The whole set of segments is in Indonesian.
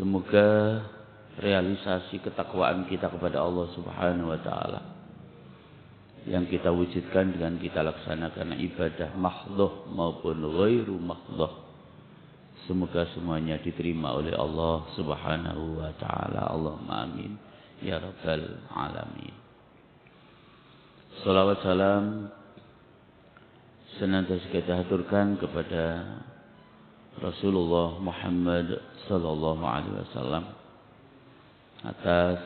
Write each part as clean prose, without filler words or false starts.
Semoga realisasi ketakwaan kita kepada Allah Subhanahu wa taala yang kita wujudkan dengan kita laksanakan ibadah mahdhah maupun ghairu mahdhah, semoga semuanya diterima oleh Allah Subhanahu wa taala. Allahumma amin ya rabbal alamin. Salawat salam senantiasa kita haturkan kepada Rasulullah Muhammad sallallahu alaihi wasallam atas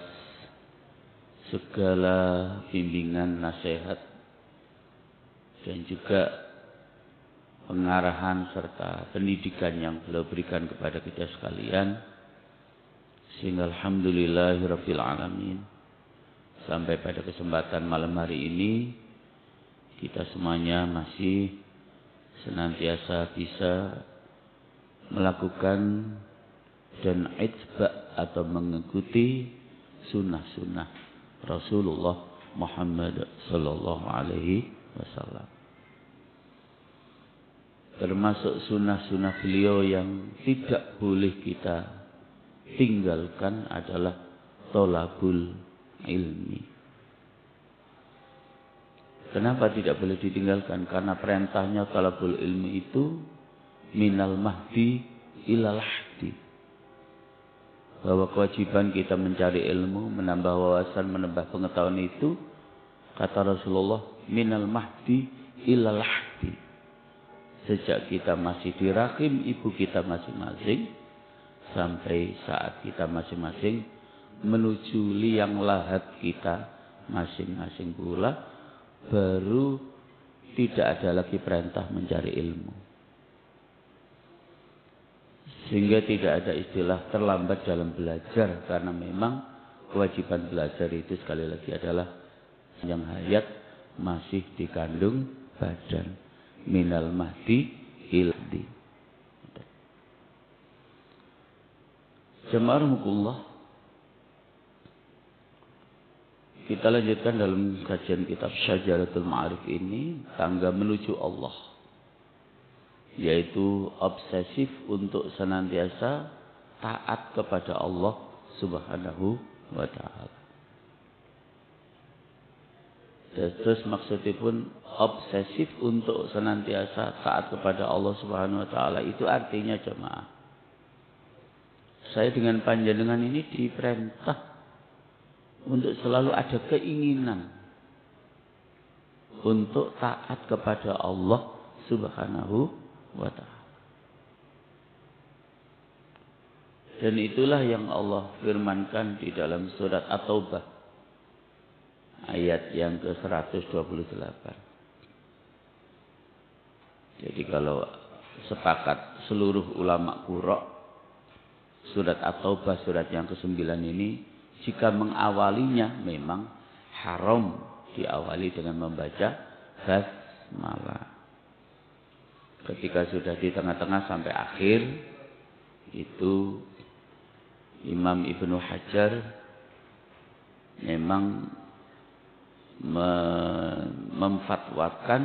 segala bimbingan, nasihat dan juga pengarahan serta pendidikan yang beliau berikan kepada kita sekalian, sehingga alhamdulillahirabbil alamin sampai pada kesempatan malam hari ini kita semuanya masih senantiasa bisa melakukan dan itba atau mengikuti sunnah-sunnah Rasulullah Muhammad sallallahu alaihi wasallam. Termasuk sunnah-sunnah beliau yang tidak boleh kita tinggalkan adalah thalabul ilmi. Kenapa tidak boleh ditinggalkan? Karena perintahnya thalabul ilmi itu minal mahdi ilal lahdi. Bahwa kewajiban kita mencari ilmu, menambah wawasan, menambah pengetahuan itu, kata Rasulullah, minal mahdi ilal lahdi. Sejak kita masih di rahim ibu kita masing-masing, sampai saat kita masing-masing menuju liang lahat kita masing-masing pula, baru tidak ada lagi perintah mencari ilmu. Sehingga tidak ada istilah terlambat dalam belajar, karena memang kewajiban belajar itu sekali lagi adalah yang hayat masih dikandung badan, minal mahdi ildi. Jemaah rahmatullah, kita lanjutkan dalam kajian kitab Syajaratul Ma'arif ini, tangga menuju Allah, yaitu obsesif untuk senantiasa taat kepada Allah Subhanahu wa taala. Terus maksudnya pun obsesif untuk senantiasa taat kepada Allah Subhanahu wa taala itu artinya jemaah, saya dengan panjenengan ini diperintah untuk selalu ada keinginan untuk taat kepada Allah Subhanahu wa ta'ala. Dan itulah yang Allah firmankan di dalam surat At-Taubah ayat yang ke-128. Jadi kalau sepakat seluruh ulama qura, surat At-Taubah surat yang ke-9 ini, jika mengawalinya memang haram diawali dengan membaca basmalah. Ketika sudah di tengah-tengah sampai akhir, itu Imam Ibnu Hajar memang memfatwakan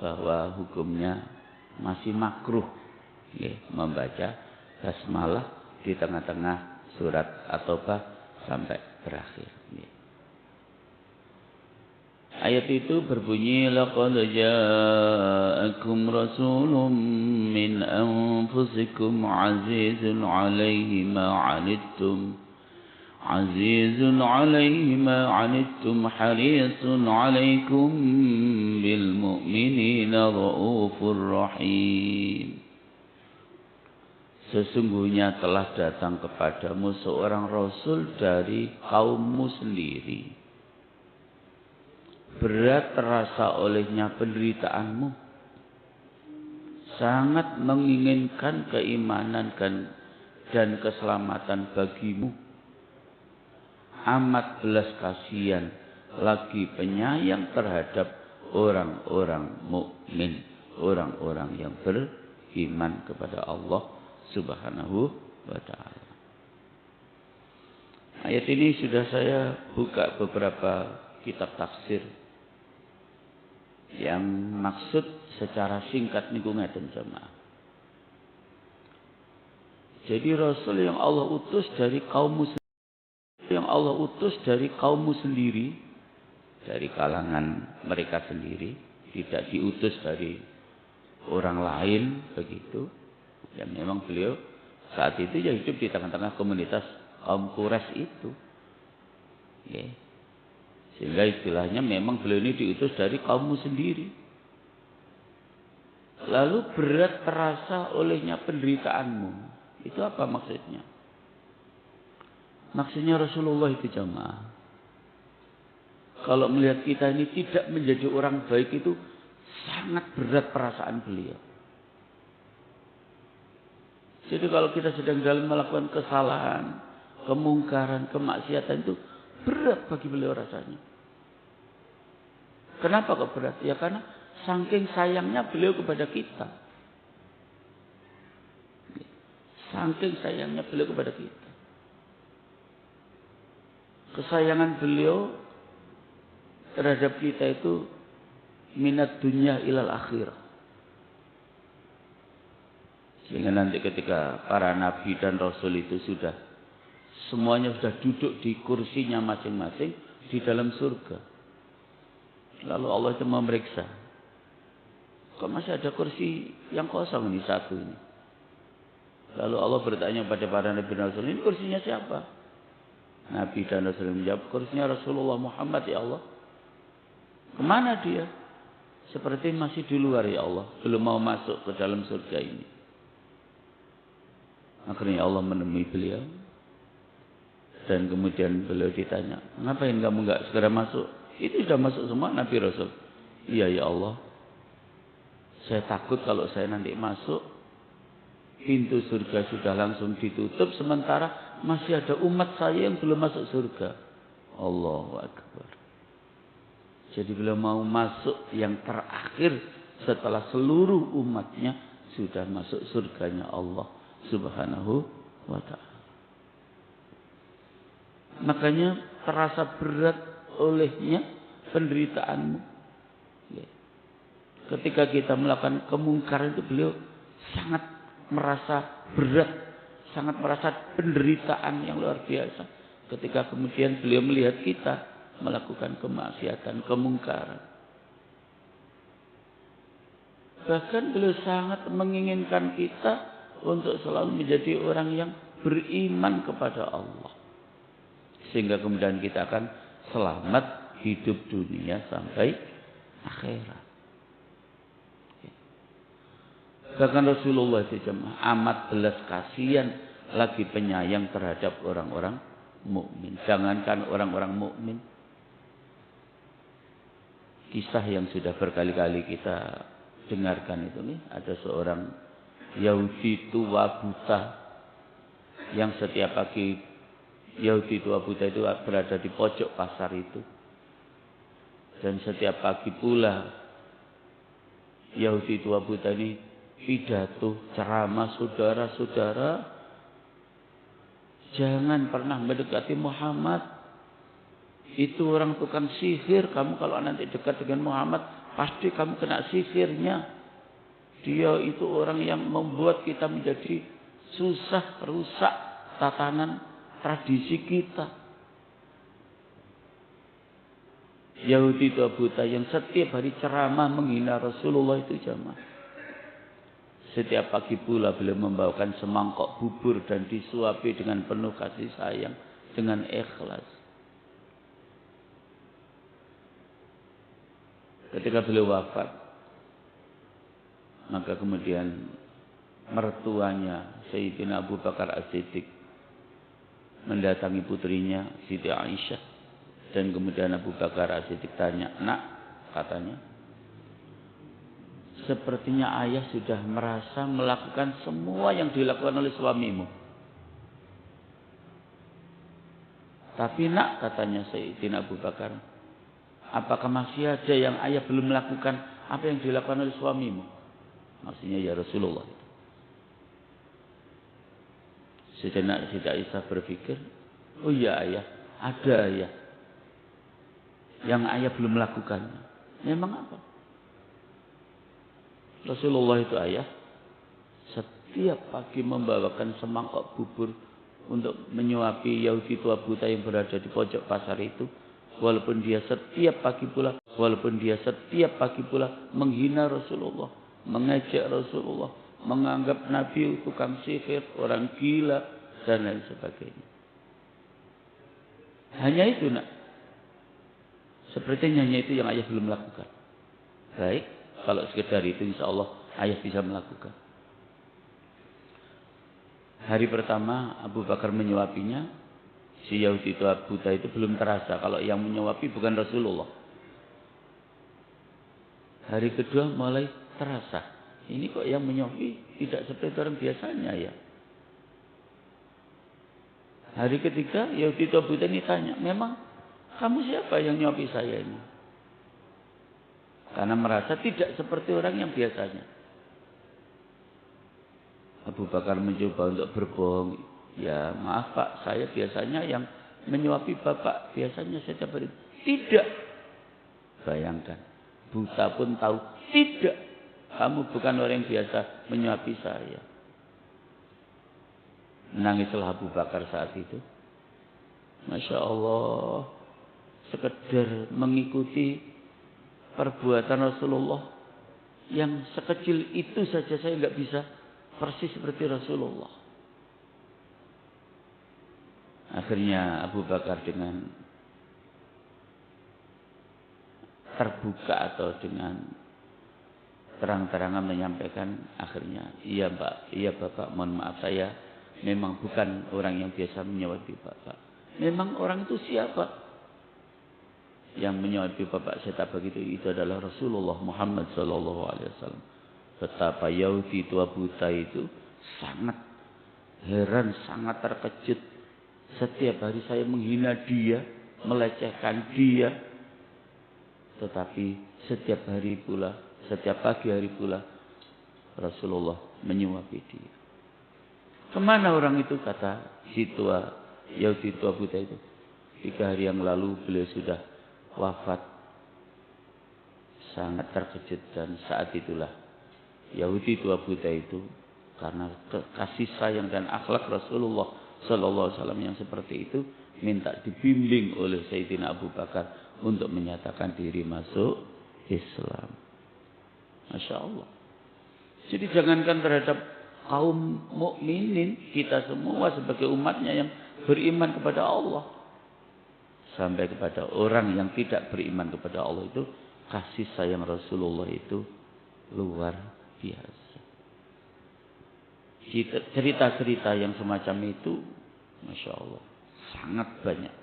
bahwa hukumnya masih makruh membaca basmalah di tengah-tengah surat At-Taubah sampai berakhir. Ayat itu berbunyi, laqad ja'akum rasulun min anfusikum azizun 'alaihi ma 'anittum harisun 'alaikum bil mu'minina raufur rahim. Sesungguhnya telah datang kepadamu seorang rasul dari kaummu sendiri. Berat terasa olehnya penderitaanmu, sangat menginginkan keimanan dan keselamatan bagimu, amat belas kasihan lagi penyayang terhadap orang-orang mukmin, orang-orang yang beriman kepada Allah Subhanahu wa ta'ala. Ayat ini sudah saya buka beberapa kitab tafsir yang maksud secara singkat niku ngeten jemaah. Jadi Rasul yang Allah utus dari kaummu sendiri, dari kalangan mereka sendiri, tidak diutus dari orang lain begitu. Ya memang beliau saat itu ya hidup di tengah-tengah komunitas kaum Quraisy itu. Ya. Sehingga istilahnya memang beliau ini diutus dari kaummu sendiri. Lalu berat terasa olehnya penderitaanmu. Itu apa maksudnya? Maksudnya Rasulullah itu jamaah, kalau melihat kita ini tidak menjadi orang baik itu sangat berat perasaan beliau. Jadi kalau kita sedang dalam melakukan kesalahan, kemungkaran, kemaksiatan itu berat bagi beliau rasanya. Kenapa kok berat? Ya karena saking sayangnya beliau kepada kita. Saking sayangnya beliau kepada kita. Kesayangan beliau terhadap kita itu minat dunya ilal akhirah. Sehingga nanti ketika para nabi dan rasul itu semuanya sudah duduk di kursinya masing-masing di dalam surga. Lalu Allah itu memeriksa. Kok masih ada kursi yang kosong ini satu ini? Lalu Allah bertanya pada para nabi dan rasul, ini kursinya siapa? Nabi dan rasul menjawab, kursinya Rasulullah Muhammad ya Allah. Kemana dia? Seperti masih di luar ya Allah, belum mau masuk ke dalam surga ini. Akhirnya Allah menemui beliau. Dan kemudian beliau ditanya, ngapain kamu enggak segera masuk? Itu sudah masuk semua Nabi Rasul. Iya ya Allah. Saya takut kalau saya nanti masuk, pintu surga sudah langsung ditutup, sementara masih ada umat saya yang belum masuk surga. Allahu Akbar. Jadi beliau mau masuk yang terakhir setelah seluruh umatnya sudah masuk surganya Allah Subhanahu wa ta'ala. Makanya terasa berat olehnya penderitaanmu. Ketika kita melakukan kemungkaran itu beliau sangat merasa berat, sangat merasa penderitaan yang luar biasa. Ketika kemudian beliau melihat kita melakukan kemaksiatan, kemungkaran. Bahkan beliau sangat menginginkan kita untuk selalu menjadi orang yang beriman kepada Allah. Sehingga kemudian kita akan selamat hidup dunia sampai akhirat. Bahkan Rasulullah itu amat belas kasihan lagi penyayang terhadap orang-orang mukmin. Jangankan orang-orang mukmin. Kisah yang sudah berkali-kali kita dengarkan itu nih, ada seorang Yahudi tua buta yang setiap pagi Yahudi tua buta itu berada di pojok pasar itu. Dan setiap pagi pula Yahudi tua buta ini pidato, ceramah, saudara-saudara, jangan pernah mendekati Muhammad. Itu orang tukang sihir. Kamu kalau nanti dekat dengan Muhammad, pasti kamu kena sihirnya. Dia itu orang yang membuat kita menjadi susah, rusak tatanan tradisi kita. Yahudi tua buta yang setiap hari ceramah menghina Rasulullah itu jamaah. Setiap pagi pula beliau membawakan semangkok bubur dan disuapi dengan penuh kasih sayang, dengan ikhlas. Ketika beliau wafat, maka kemudian mertuanya Sayyidina Abu Bakar As-Siddiq mendatangi putrinya Siti Aisyah. Dan kemudian Abu Bakar As-Siddiq tanya, nak, katanya, sepertinya ayah sudah merasa melakukan semua yang dilakukan oleh suamimu. Tapi nak, katanya Sayyidina Abu Bakar, apakah masih ada yang ayah belum melakukan apa yang dilakukan oleh suamimu? Maksudnya ya Rasulullah. Sejenak Siti Aisyah berpikir, oh iya ayah, ada ayah yang ayah belum melakukannya. Memang apa? Rasulullah itu ayah setiap pagi membawakan semangkok bubur untuk menyuapi Yahudi tua buta yang berada di pojok pasar itu. Walaupun dia setiap pagi pula menghina Rasulullah, mengejek Rasulullah, menganggap Nabi tukang sihir, orang gila, dan lain sebagainya. Hanya itu nak. Sepertinya hanya itu yang ayah belum lakukan. Baik, kalau sekedar itu insya Allah ayah bisa melakukan. Hari pertama Abu Bakar menyuapinya, si Yahudi tua buta itu belum terasa kalau yang menyuapi bukan Rasulullah. Hari kedua mulai terasa. Ini kok yang menyuapi tidak seperti orang biasanya ya. Hari ketiga Yahudi tua buta ini tanya, memang kamu siapa yang nyuapi saya ini? Karena merasa tidak seperti orang yang biasanya. Abu Bakar mencoba untuk berbohong. Ya maaf Pak, saya biasanya yang menyuapi Bapak. Biasanya saya dapat itu. Tidak. Bayangkan. Buta pun tahu. Tidak. Kamu bukan orang yang biasa menyuapi saya. Menangislah Abu Bakar saat itu. Masya Allah. Sekedar mengikuti perbuatan Rasulullah. Yang sekecil itu saja saya nggak bisa persis seperti Rasulullah. Akhirnya Abu Bakar dengan terbuka atau dengan terang-terangan menyampaikan akhirnya, iya Mbak, iya Bapak, mohon maaf saya memang bukan orang yang biasa menyuapi Bapak. Memang orang itu siapa? Yang menyuapi Bapak saya tak begitu, itu adalah Rasulullah Muhammad SAW. Betapa Yahudi tua buta itu sangat heran, sangat terkejut. Setiap hari saya menghina dia, melecehkan dia. Tetapi setiap hari pula, setiap pagi hari pula Rasulullah menyuapi dia. Kemana orang itu, kata si tua Yahudi tua buta itu? 3 hari yang lalu beliau sudah wafat. Sangat terkejut, dan saat itulah Yahudi tua buta itu karena kasih sayang dan akhlak Rasulullah Sallallahu Alaihi Wasallam yang seperti itu, minta dibimbing oleh Sayyidina Abu Bakar untuk menyatakan diri masuk Islam. Masya Allah. Jadi jangankan terhadap kaum mukminin, kita semua sebagai umatnya yang beriman kepada Allah, sampai kepada orang yang tidak beriman kepada Allah itu, kasih sayang Rasulullah itu luar biasa. Cerita-cerita yang semacam itu, Masya Allah, sangat banyak.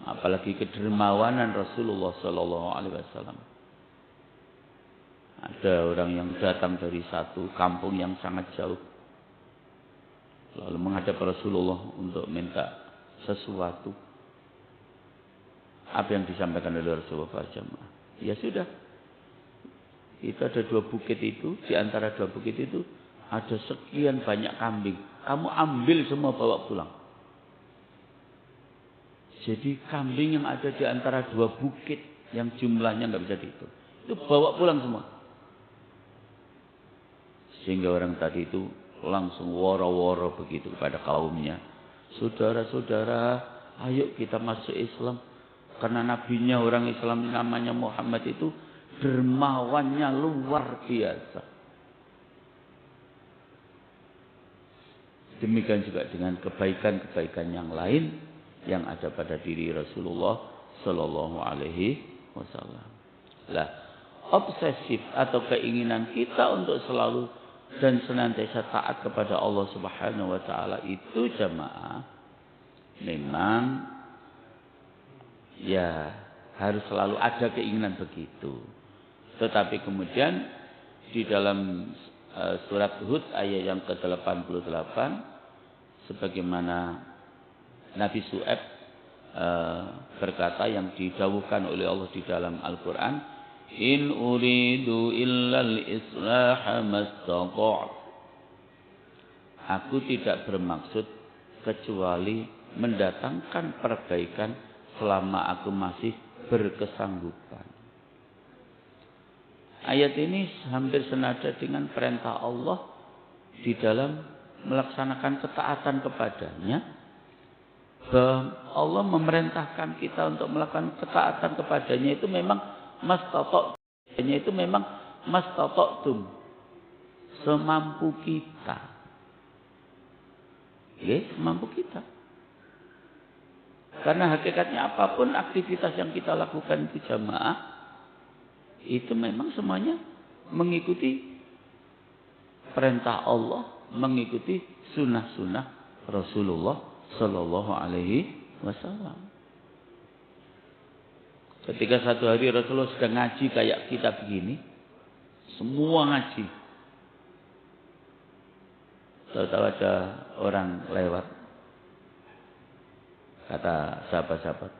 Apalagi kedermawanan Rasulullah Sallallahu Alaihi Wasallam. Ada orang yang datang dari satu kampung yang sangat jauh, lalu menghadap Rasulullah untuk minta sesuatu. Apa yang disampaikan oleh Rasulullah jamaah? Ya sudah, itu ada 2 bukit itu, di antara 2 bukit itu ada sekian banyak kambing. Kamu ambil semua bawa pulang. Jadi kambing yang ada di antara 2 bukit yang jumlahnya nggak bisa dihitung, itu bawa pulang semua. Sehingga orang tadi itu langsung woro-woro begitu kepada kaumnya. Saudara-saudara, ayo kita masuk Islam. Karena nabinya orang Islam namanya Muhammad itu dermawannya luar biasa. Demikian juga dengan kebaikan-kebaikan yang lain yang ada pada diri Rasulullah Sallallahu Alaihi Wasallam. Lah, obsesif atau keinginan kita untuk selalu dan senantiasa taat kepada Allah Subhanahu Wa Taala itu jamaah memang ya harus selalu ada keinginan begitu. Tetapi kemudian di dalam surat Hud ayat yang ke-88 sebagaimana Nabi Syuaib berkata yang didhawuhkan oleh Allah di dalam Al-Qur'an, in uridu illal islaha mastata'. Aku tidak bermaksud kecuali mendatangkan perbaikan selama aku masih berkesanggupan. Ayat ini hampir senada dengan perintah Allah di dalam melaksanakan ketaatan kepadanya, bahwa Allah memerintahkan kita untuk melakukan ketaatan kepadanya itu memang mastata'tum, semampu kita. Ya, semampu kita. Karena hakikatnya apapun aktivitas yang kita lakukan itu jamaah, itu memang semuanya mengikuti perintah Allah, mengikuti sunnah-sunnah Rasulullah Sallallahu Alaihi Wasallam. Ketika satu hari Rasulullah sedang ngaji kayak kita begini, semua ngaji. Tahu-tahu ada orang lewat, kata sahabat-sahabat,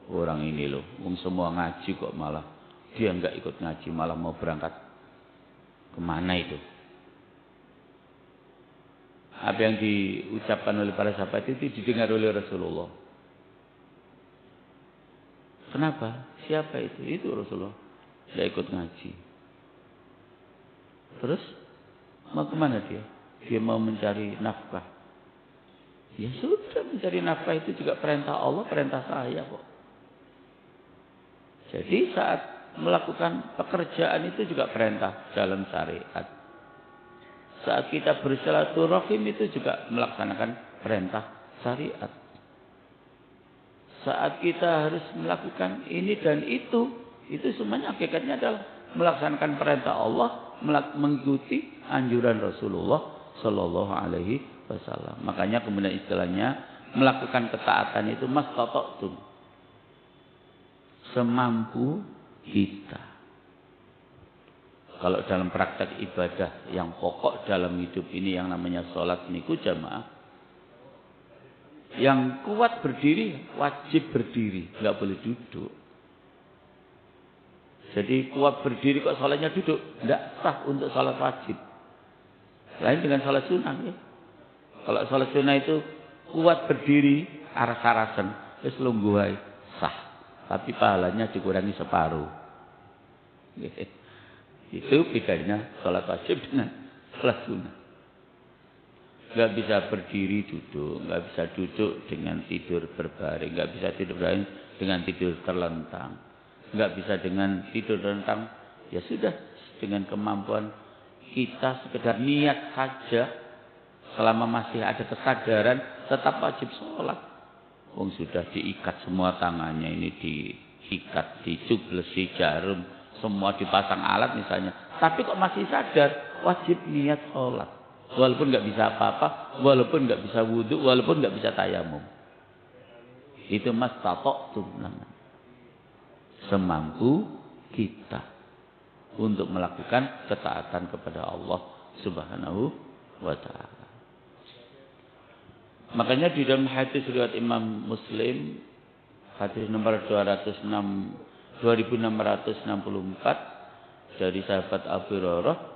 orang ini loh, semua ngaji kok malah dia enggak ikut ngaji, malah mau berangkat kemana itu? Apa yang diucapkan oleh para sahabat itu didengar oleh Rasulullah. Kenapa? Siapa itu? Itu Rasulullah. Dia ikut ngaji. Terus mau kemana dia? Dia mau mencari nafkah. Ya sudah, mencari nafkah itu juga perintah Allah, perintah saya kok. Jadi saat melakukan pekerjaan itu juga perintah dalam syariat. Saat kita bersilaturahim itu juga melaksanakan perintah syariat. Saat kita harus melakukan ini dan itu semuanya hakikatnya adalah melaksanakan perintah Allah, mengikuti anjuran Rasulullah Sallallahu Alaihi Wasallam. Makanya kemudian istilahnya melakukan ketaatan itu mastata'tum, semampu kita. Kalau dalam praktek ibadah yang pokok dalam hidup ini yang namanya sholat niku jamaah, yang kuat berdiri wajib berdiri, nggak boleh duduk. Jadi kuat berdiri kok sholatnya duduk, nggak sah untuk sholat wajib. Lain dengan sholat sunnah ya. Kalau sholat sunnah itu kuat berdiri aras-arasan, terus lungguhai sah, tapi pahalanya dikurangi separuh. Itu bedanya sholat wajib dengan sholat sunnah. Nggak bisa berdiri duduk, nggak bisa duduk dengan tidur berbaring, nggak bisa tidur berbaring dengan tidur terlentang, nggak bisa dengan tidur terlentang. Ya sudah, dengan kemampuan kita sekedar niat saja, selama masih ada kesadaran tetap wajib sholat. Wong sudah diikat semua tangannya, ini diikat, dicublesi jarum, semua dipasang alat misalnya, tapi kok masih sadar, wajib niat sholat. Walaupun nggak bisa apa-apa, walaupun nggak bisa wudhu, walaupun nggak bisa tayamum. Itu mastata'tum namanya. Semampu kita untuk melakukan ketaatan kepada Allah Subhanahu wa Ta'ala. Makanya di dalam hadis riwayat Imam Muslim, hadis nomor 2664 dari sahabat Abu Hurairah,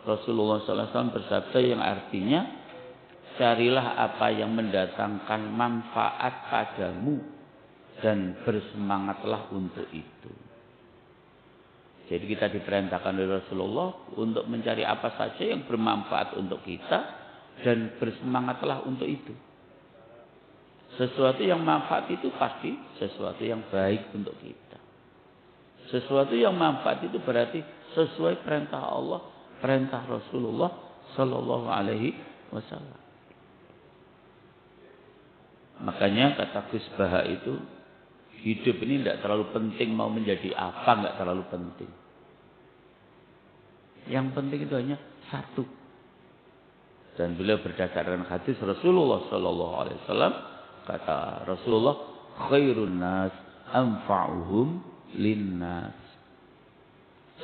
Rasulullah SAW bersabda yang artinya, carilah apa yang mendatangkan manfaat padamu dan bersemangatlah untuk itu. Jadi kita diperintahkan oleh Rasulullah untuk mencari apa saja yang bermanfaat untuk kita dan bersemangatlah untuk itu. Sesuatu yang manfaat itu pasti sesuatu yang baik untuk kita. Sesuatu yang manfaat itu berarti sesuai perintah Allah, perintah Rasulullah Sallallahu Alaihi Wasallam. Makanya kata Gus Baha itu, hidup ini tidak terlalu penting mau menjadi apa, nggak terlalu penting. Yang penting itu hanya satu. Dan beliau berdasarkan hadis Rasulullah Sallallahu Alaihi Wasallam, kata Rasulullah, khairun nas anfa'uhum linnas.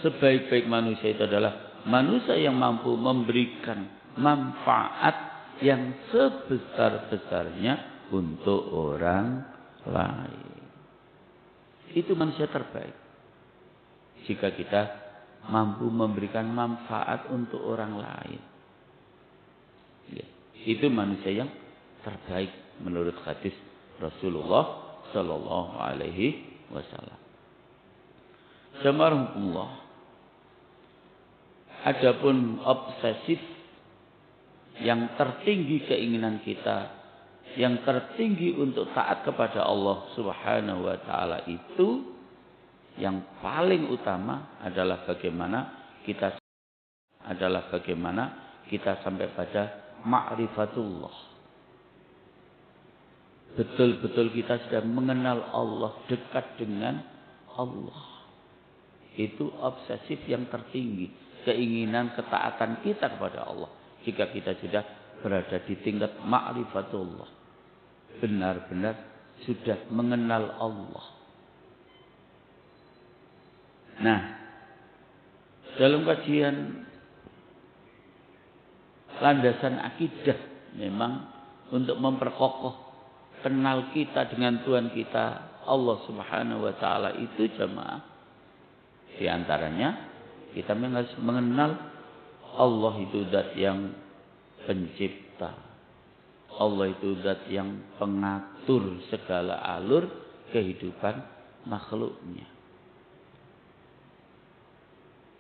Sebaik-baik manusia itu adalah manusia yang mampu memberikan manfaat yang sebesar-besarnya untuk orang lain. Itu manusia terbaik. Jika kita mampu memberikan manfaat untuk orang lain, ya, itu manusia yang terbaik menurut hadis Rasulullah Sallallahu Alaihi Wasallam. Jamarahumullah. Adapun obsesif yang tertinggi keinginan kita, yang tertinggi untuk taat kepada Allah Subhanahu wa taala itu, yang paling utama adalah bagaimana kita sampai pada ma'rifatullah. Betul-betul kita sudah mengenal Allah, dekat dengan Allah. Itu obsesif yang tertinggi, keinginan ketaatan kita kepada Allah. Jika kita sudah berada di tingkat ma'rifatullah, benar-benar sudah mengenal Allah. Nah, dalam kajian landasan akidah memang untuk memperkokoh kenal kita dengan Tuhan kita Allah Subhanahu wa taala itu jemaah, di antaranya kita harus mengenal Allah itu zat yang pencipta. Allah itu zat yang pengatur segala alur kehidupan makhluknya.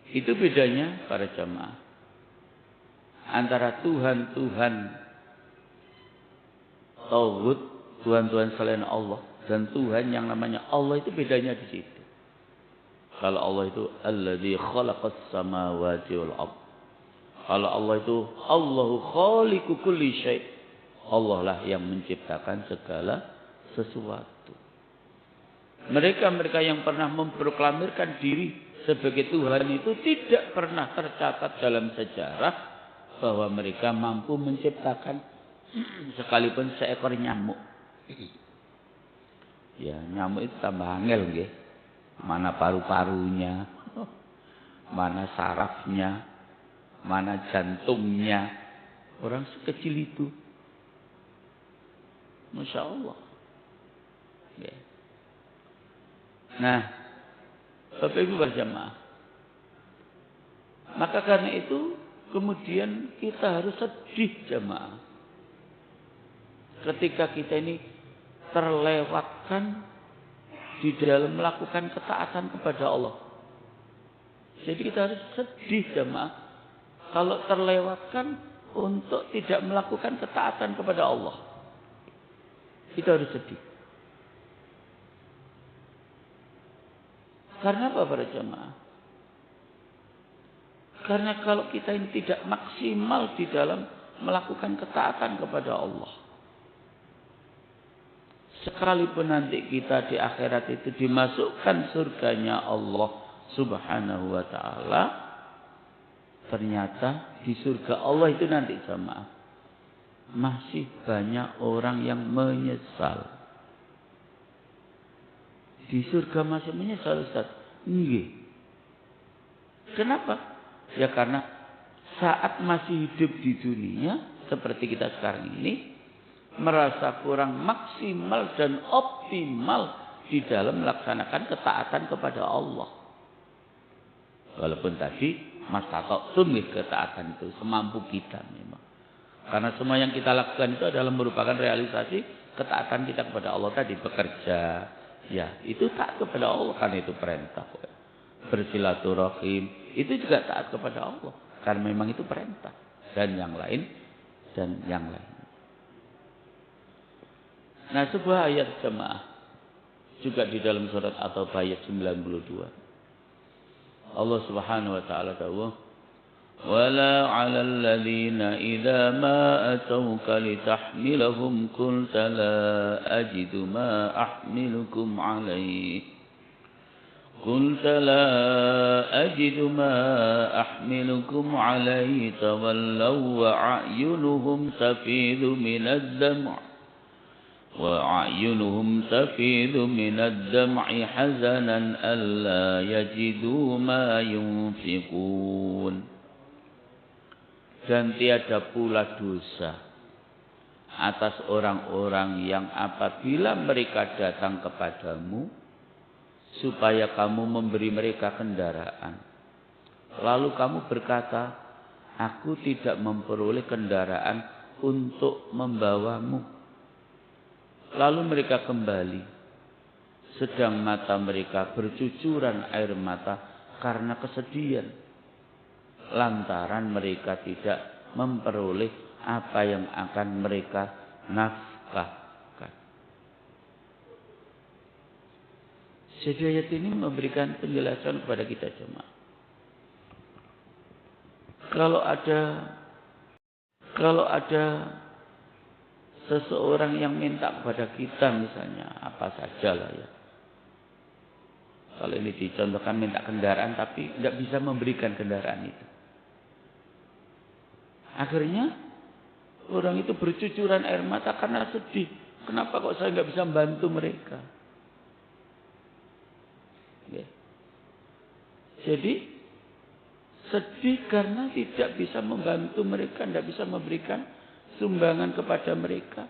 Itu bedanya para jemaah antara Tuhan-Tuhan tauhid, Tuhan-Tuhan selain Allah, dan Tuhan yang namanya Allah. Itu bedanya di situ. Kalau Allah itu alladzi khalaqas samawati wal ardh. Kalau Allah itu Allahu khaliqu kulli syai'. Allah lah yang menciptakan segala sesuatu. Mereka yang pernah memproklamirkan diri sebagai Tuhan itu tidak pernah tercatat dalam sejarah bahwa mereka mampu menciptakan sekalipun seekor nyamuk. Ya, nyamuk itu tambah angel nggih. Mana paru-parunya, mana sarafnya, mana jantungnya. Orang sekecil itu. Masya Allah. Ya. Nah, Bapak Ibu berjamaah. Maka karena itu kemudian kita harus sedih jamaah. Ketika kita ini terlewatkan di dalam melakukan ketaatan kepada Allah. Jadi kita harus sedih jamaah kalau terlewatkan untuk tidak melakukan ketaatan kepada Allah. Kita harus sedih. Karena apa para jamaah? Karena kalau kita ini tidak maksimal di dalam melakukan ketaatan kepada Allah, sekalipun nanti kita di akhirat itu dimasukkan surganya Allah Subhanahu wa taala, ternyata di surga Allah itu nanti jamaah masih banyak orang yang menyesal. Di surga masih menyesal, Ustaz. Nggih. Kenapa? Ya karena saat masih hidup di dunia seperti kita sekarang ini, merasa kurang maksimal dan optimal di dalam melaksanakan ketaatan kepada Allah. Walaupun tadi mastata'tum ketaatan itu semampu kita memang. Karena semua yang kita lakukan itu adalah merupakan realisasi ketaatan kita kepada Allah tadi, bekerja. Ya, itu taat kepada Allah karena itu perintah. Bersilaturahim itu juga taat kepada Allah karena memang itu perintah, dan yang lain. Nah, sebuah ayat jemaah juga di dalam surat At-Taubah ayat 92. Allah Subhanahu wa taala dawuh, "Wala 'alal ladzina idza ma atauka litahmilahum qulta la ajidu ma ahmilukum 'alaihi." قلت لا أجد ما أحملكم عليه تولوا وأعينهم تفيض من الدمع حزنا ألا يجدوا ما ينفقون. Dan tiada pula dosa atas orang-orang yang apabila mereka datang kepadamu supaya kamu memberi mereka kendaraan, lalu kamu berkata, aku tidak memperoleh kendaraan untuk membawamu. Lalu mereka kembali, sedang mata mereka bercucuran air mata karena kesedihan, lantaran mereka tidak memperoleh apa yang akan mereka nafkahkan. Jadi ayat ini memberikan penjelasan kepada kita jemaah. Kalau ada seseorang yang minta kepada kita misalnya apa saja lah ya. Kalau ini dicontohkan minta kendaraan tapi tidak bisa memberikan kendaraan itu. Akhirnya orang itu bercucuran air mata karena sedih. Kenapa kok saya nggak bisa membantu mereka? Ya. Jadi sedih karena tidak bisa membantu mereka, tidak bisa memberikan sumbangan kepada mereka.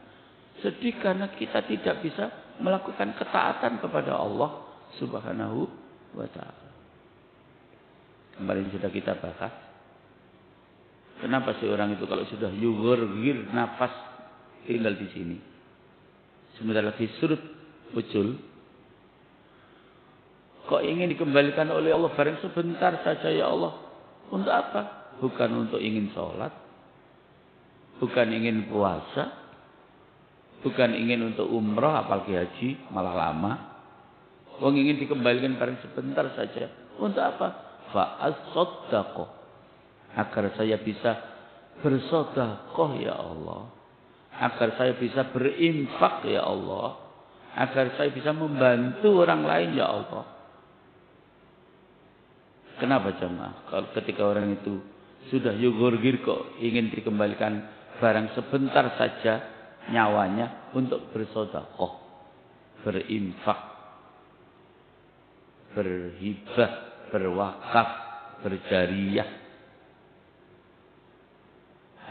Sedih karena kita tidak bisa melakukan ketaatan kepada Allah Subhanahu wa ta'ala. Kemarin sudah kita bahas. Kenapa sih orang itu kalau sudah yughur-gir nafas tinggal di sini. Sebentar lagi surut ucul. Kok ingin dikembalikan oleh Allah bareng sebentar saja ya Allah. Untuk apa? Bukan untuk ingin sholat. Bukan ingin puasa. Bukan ingin untuk umroh apalagi haji malah lama. Wong ingin dikembalikan bareng sebentar saja. Untuk apa? Fa'as-soddaqoh. Agar saya bisa bersedekah ya Allah. Agar saya bisa berinfak ya Allah. Agar saya bisa membantu orang lain ya Allah. Kenapa jemaah? Kalau ketika orang itu sudah yughur-gir kok ingin dikembalikan barang sebentar saja nyawanya untuk bersedekah, berinfak, berhibah, berwakaf, berjariyah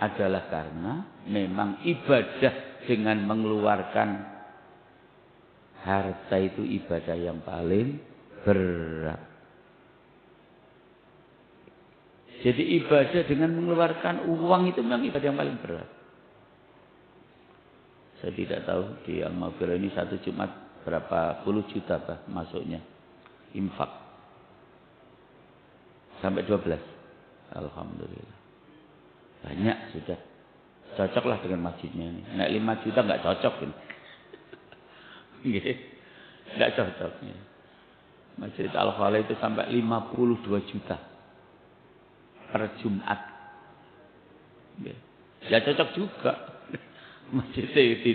adalah karena memang ibadah dengan mengeluarkan harta itu ibadah yang paling berat. Jadi ibadah dengan mengeluarkan uang itu memang ibadah yang paling berat. Saya tidak tahu di Al-Maghfirah ini satu Jumat berapa puluh juta masuknya infak. Sampai 12. Alhamdulillah. Banyak sudah. Cocoklah dengan masjidnya ini. Naik 5 juta enggak cocok ini. Enggak cocok. Masjid Al-Khala itu sampai 52 juta per Jumat. Ya cocok juga. Masjid itu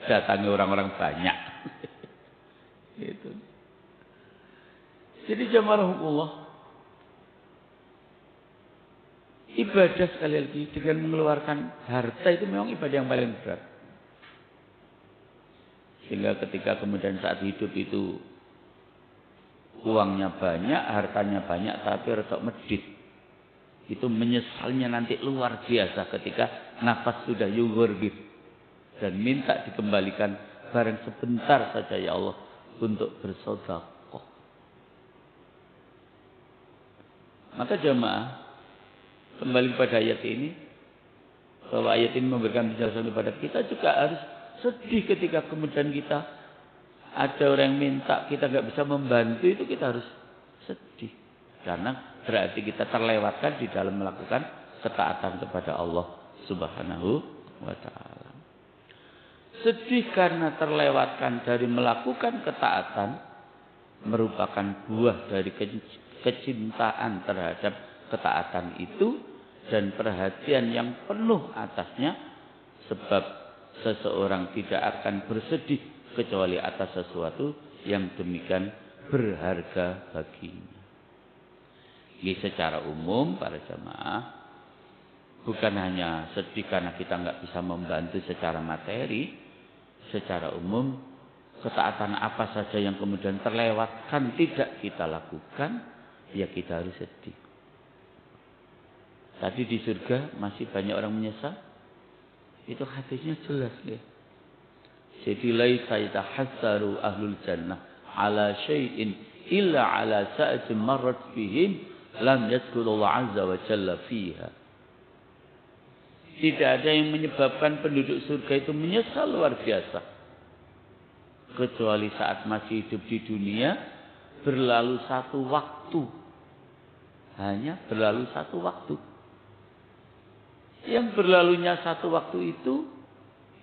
datangi orang-orang banyak. Gitu. Jadi jamaah Allah, ibadah sekali lagi dengan mengeluarkan harta itu memang ibadah yang paling berat. Sehingga ketika kemudian saat hidup itu uangnya banyak, hartanya banyak, tapi retok medit. Itu menyesalnya nanti luar biasa ketika nafas sudah yughur-gir dan minta dikembalikan bareng sebentar saja ya Allah untuk bersedekah. Maka jemaah kembali pada ayat ini, bahwa ayat ini memberikan penjelasan kepada kita juga harus sedih ketika kemudian kita ada orang yang minta kita nggak bisa membantu, itu kita harus sedih karena berarti kita terlewatkan di dalam melakukan ketaatan kepada Allah Subhanahu wa ta'ala. Sedih karena terlewatkan dari melakukan ketaatan merupakan buah dari kecintaan terhadap ketaatan itu dan perhatian yang penuh atasnya, sebab seseorang tidak akan bersedih kecuali atas sesuatu yang demikian berharga baginya. Ini secara umum para jemaah bukan hanya sedih karena kita nggak bisa membantu secara materi, secara umum ketaatan apa saja yang kemudian terlewatkan tidak kita lakukan, ya kita harus sedih. Tadi di surga masih banyak orang menyesal. Itu hadisnya jelas ya. Jadi laisa yatahassaru ahlul jannah ala syai'in illa ala sa'atin marrat bihim lam yadhkurullah azza wa jalla fiha. Tidak ada yang menyebabkan penduduk surga itu menyesal luar biasa kecuali saat masih hidup di dunia berlalu satu waktu. Hanya berlalu satu waktu. Yang berlalunya satu waktu itu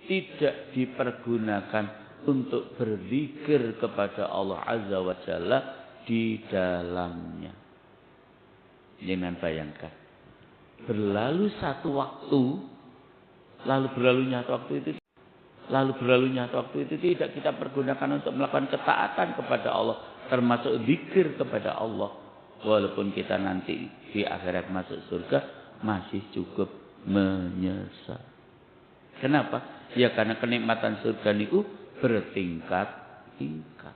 tidak dipergunakan untuk berzikir kepada Allah Azza wa Jalla di dalamnya. Jangan bayangkan. Berlalu satu waktu, lalu berlalunya waktu itu tidak kita pergunakan untuk melakukan ketaatan kepada Allah, termasuk zikir kepada Allah. Walaupun kita nanti di akhirat masuk surga masih cukup menyesal. Kenapa? Ya karena kenikmatan surga niku bertingkat-tingkat.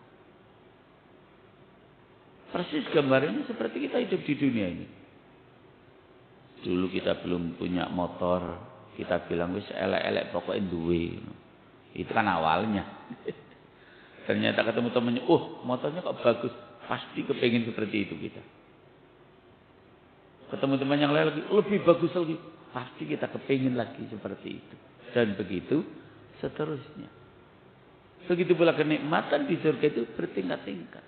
Persis gambarnya seperti kita hidup di dunia ini. Dulu kita belum punya motor, kita bilang wis elek-elek pokoknya duwe. Itu kan awalnya. Ternyata ketemu temannya, motornya kok bagus, pasti kepengin seperti itu kita. Ketemu teman yang lain lagi, lebih bagus lagi, pasti kita kepengin lagi seperti itu. Dan begitu seterusnya. Begitu pula kenikmatan di surga itu bertingkat-tingkat.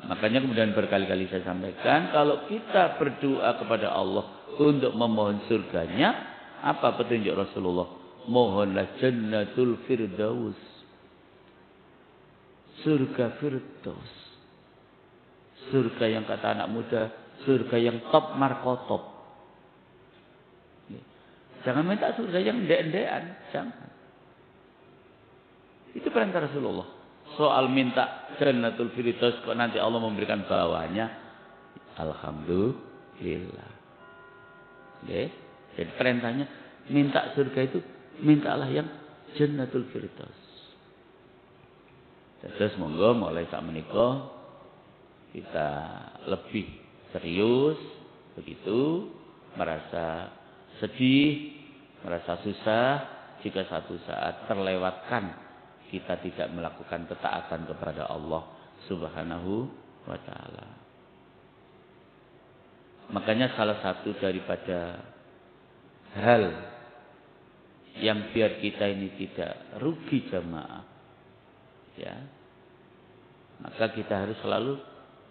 Makanya kemudian berkali-kali saya sampaikan, kalau kita berdoa kepada Allah untuk memohon surganya, apa petunjuk Rasulullah? Mohonlah jannatul firdaus. Surga firdaus. Surga yang kata anak muda, surga yang top markotop. Jangan minta surga yang ndek-ndekan, jangan. Itu perintah Rasulullah. Soal minta jannatul firdaus kok nanti Allah memberikan bawahnya, alhamdulillah. Oke. Jadi perintahnya minta surga itu mintalah yang jannatul firdaus. Terus monggo mulai sak menika kita lebih serius begitu, merasa sedih, merasa susah jika satu saat terlewatkan kita tidak melakukan ketaatan kepada Allah Subhanahu wa taala. Makanya salah satu daripada hal yang biar kita ini tidak rugi jamaah, ya, maka kita harus selalu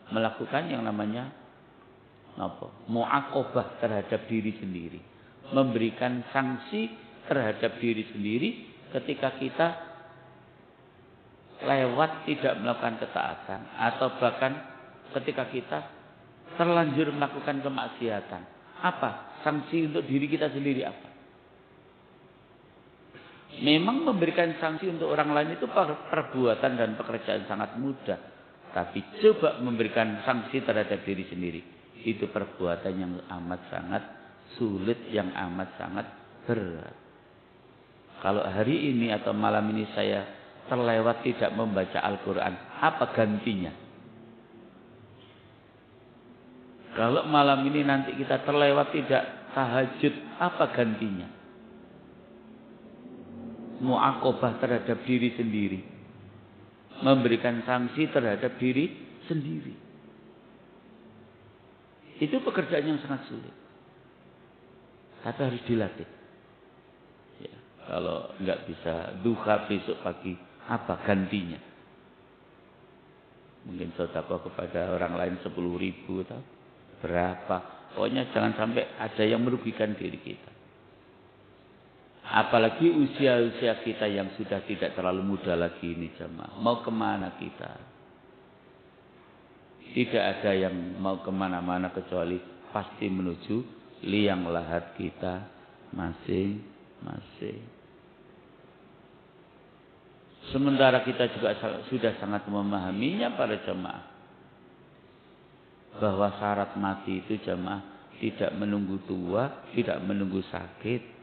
melakukan yang namanya mu'aqobah terhadap diri sendiri, memberikan sanksi terhadap diri sendiri ketika kita lewat tidak melakukan ketaatan, atau bahkan ketika kita terlanjur melakukan kemaksiatan. Apa sanksi untuk diri kita sendiri? Apa? Memang memberikan sanksi untuk orang lain itu perbuatan dan pekerjaan sangat mudah. Tapi coba memberikan sanksi terhadap diri sendiri, itu perbuatan yang amat sangat sulit, yang amat sangat berat. Kalau hari ini atau malam ini saya terlewat tidak membaca Al-Quran, apa gantinya? Kalau malam ini nanti kita terlewat tidak tahajud, apa gantinya? Mu'aqobah terhadap diri sendiri, memberikan sanksi terhadap diri sendiri. Itu pekerjaan yang sangat sulit, tapi harus dilatih. Ya, kalau nggak bisa duha besok pagi, apa gantinya? Mungkin sedekah kepada orang lain 10.000 atau berapa. Pokoknya jangan sampai ada yang merugikan diri kita. Apalagi usia-usia kita yang sudah tidak terlalu muda lagi ini jemaah. Mau kemana kita? Tidak ada yang mau kemana-mana kecuali pasti menuju liang lahat kita masing-masing. Sementara kita juga sudah sangat memahaminya para jemaah, bahwa syarat mati itu jemaah tidak menunggu tua, tidak menunggu sakit.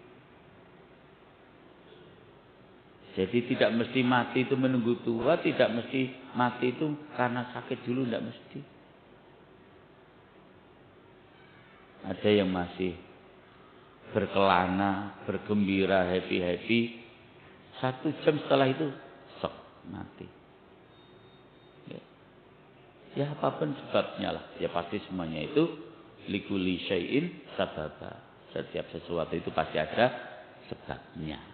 Jadi tidak mesti mati itu menunggu tua, tidak mesti mati itu karena sakit dulu, tidak mesti. Ada yang masih berkelana, bergembira, happy-happy. 1 jam setelah itu sok mati. Ya apapun sebabnya lah. Ya pasti semuanya itu likulli syai'in sababa. Setiap sesuatu itu pasti ada sebabnya.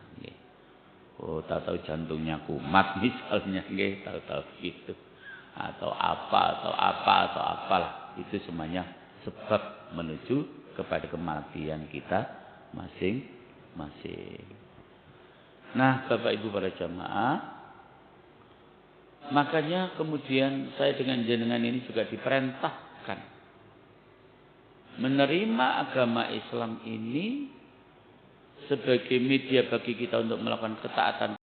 Oh, tahu-tahu jantungnya kumat misalnya, tahu-tahu gitu. Atau apalah. Itu semuanya sebab menuju kepada kematian kita masing-masing. Nah, Bapak Ibu para jamaah, makanya kemudian saya dengan jenengan ini juga diperintahkan menerima agama Islam ini sebagai media bagi kita untuk melakukan ketaatan.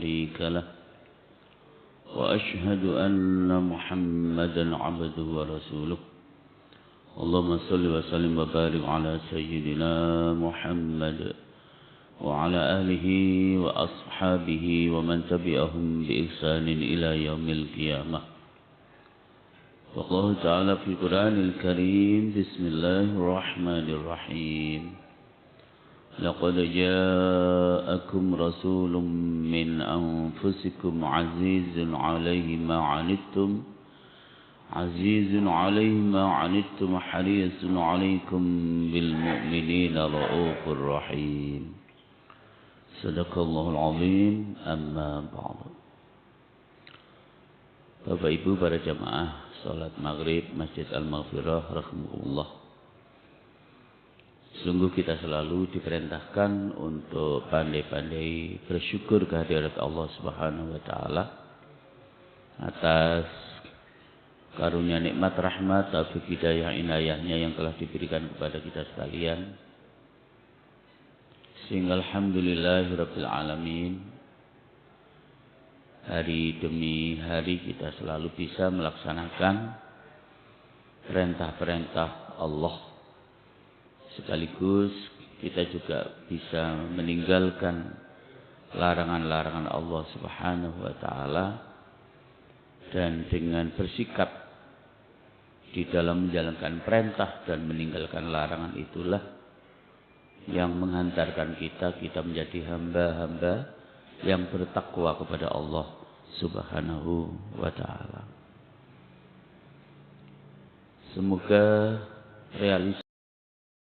شريك له وأشهد أن محمدا عبده ورسوله اللهم صل وسلم وبارك على سيدنا محمد وعلى آله وأصحابه ومن تبعهم بإحسان إلى يوم القيامة. والله تعالى في القرآن الكريم بسم الله الرحمن الرحيم لقد جاءكم رسول من أنفسكم عزيز عليه ما عنتم حريص عليكم بالمؤمنين رؤوف رحيم صدق الله العظيم. أما بعد. Bapak Ibu para jamaah salat maghrib Masjid Al-Maghfirah rahimakumullah. Sungguh kita selalu diperintahkan untuk pandai-pandai bersyukur kehadirat Allah Subhanahu wa taala atas karunia nikmat rahmat taufik hidayah inayahnya yang telah diberikan kepada kita sekalian. Sehingga alhamdulillahirabbil alamin hari demi hari kita selalu bisa melaksanakan perintah-perintah Allah. Sekaligus kita juga bisa meninggalkan larangan-larangan Allah Subhanahu wa taala dan dengan bersikap di dalam menjalankan perintah dan meninggalkan larangan itulah yang menghantarkan kita menjadi hamba-hamba yang bertakwa kepada Allah Subhanahu wa taala. Semoga